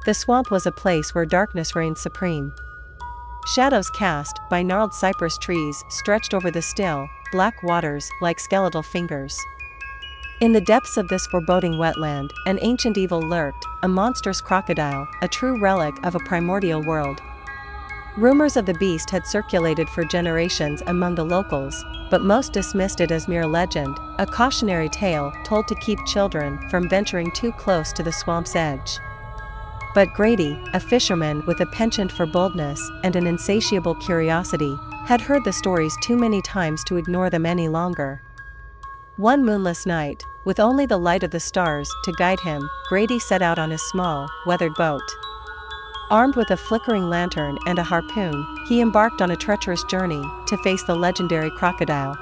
The swamp was a place where darkness reigned supreme. Shadows cast by gnarled cypress trees stretched over the still, black waters like skeletal fingers. In the depths of this foreboding wetland, an ancient evil lurked, a monstrous crocodile, a true relic of a primordial world. Rumors of the beast had circulated for generations among the locals, but most dismissed it as mere legend, a cautionary tale told to keep children from venturing too close to the swamp's edge. But Grady, a fisherman with a penchant for boldness and an insatiable curiosity, had heard the stories too many times to ignore them any longer. One moonless night, with only the light of the stars to guide him, Grady set out on his small, weathered boat. Armed with a flickering lantern and a harpoon, he embarked on a treacherous journey to face the legendary crocodile.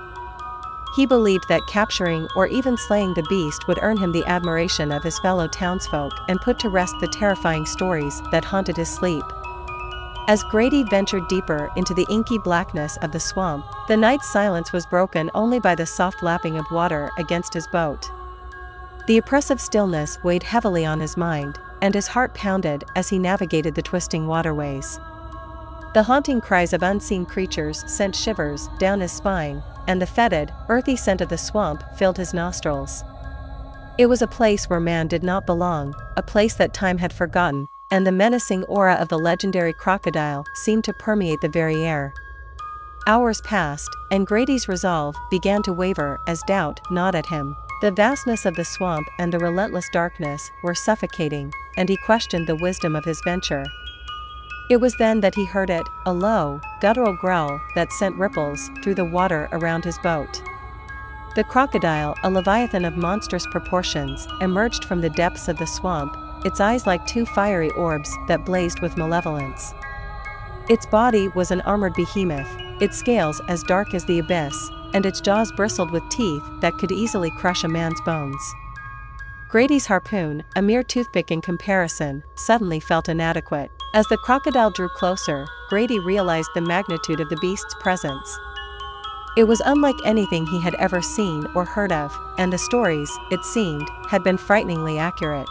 He believed that capturing or even slaying the beast would earn him the admiration of his fellow townsfolk and put to rest the terrifying stories that haunted his sleep. As Grady ventured deeper into the inky blackness of the swamp, the night's silence was broken only by the soft lapping of water against his boat. The oppressive stillness weighed heavily on his mind, and his heart pounded as he navigated the twisting waterways. The haunting cries of unseen creatures sent shivers down his spine, and the fetid, earthy scent of the swamp filled his nostrils. It was a place where man did not belong, a place that time had forgotten, and the menacing aura of the legendary crocodile seemed to permeate the very air. Hours passed, and Grady's resolve began to waver as doubt gnawed at him. The vastness of the swamp and the relentless darkness were suffocating, and he questioned the wisdom of his venture. It was then that he heard it, a low, guttural growl that sent ripples through the water around his boat. The crocodile, a leviathan of monstrous proportions, emerged from the depths of the swamp, its eyes like two fiery orbs that blazed with malevolence. Its body was an armored behemoth, its scales as dark as the abyss, and its jaws bristled with teeth that could easily crush a man's bones. Grady's harpoon, a mere toothpick in comparison, suddenly felt inadequate. As the crocodile drew closer, Grady realized the magnitude of the beast's presence. It was unlike anything he had ever seen or heard of, and the stories, it seemed, had been frighteningly accurate.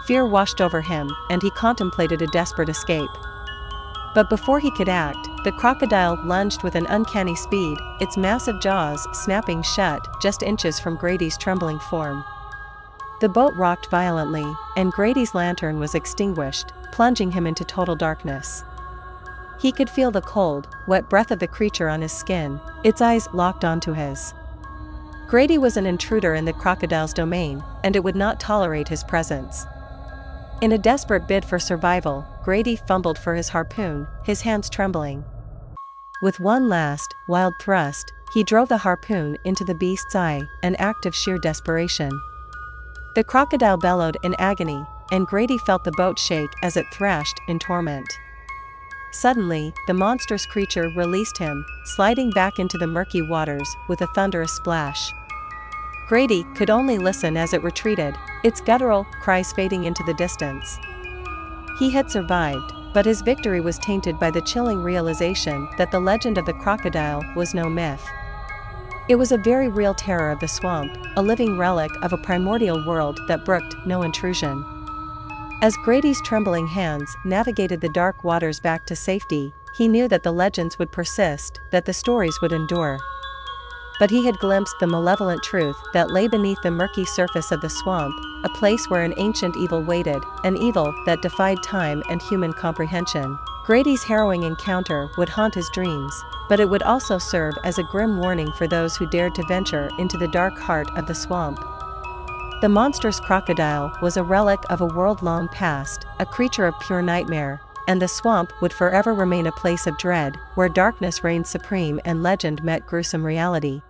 Fear washed over him, and he contemplated a desperate escape. But before he could act, the crocodile lunged with an uncanny speed, its massive jaws snapping shut just inches from Grady's trembling form. The boat rocked violently, and Grady's lantern was extinguished, plunging him into total darkness. He could feel the cold, wet breath of the creature on his skin, its eyes locked onto his. Grady was an intruder in the crocodile's domain, and it would not tolerate his presence. In a desperate bid for survival, Grady fumbled for his harpoon, his hands trembling. With one last, wild thrust, he drove the harpoon into the beast's eye, an act of sheer desperation. The crocodile bellowed in agony, and Grady felt the boat shake as it thrashed in torment. Suddenly, the monstrous creature released him, sliding back into the murky waters with a thunderous splash. Grady could only listen as it retreated, its guttural cries fading into the distance. He had survived, but his victory was tainted by the chilling realization that the legend of the crocodile was no myth. It was a very real terror of the swamp, a living relic of a primordial world that brooked no intrusion. As Grady's trembling hands navigated the dark waters back to safety, he knew that the legends would persist, that the stories would endure. But he had glimpsed the malevolent truth that lay beneath the murky surface of the swamp, a place where an ancient evil waited, an evil that defied time and human comprehension. Grady's harrowing encounter would haunt his dreams, but it would also serve as a grim warning for those who dared to venture into the dark heart of the swamp. The monstrous crocodile was a relic of a world long past, a creature of pure nightmare, and the swamp would forever remain a place of dread, where darkness reigned supreme and legend met gruesome reality.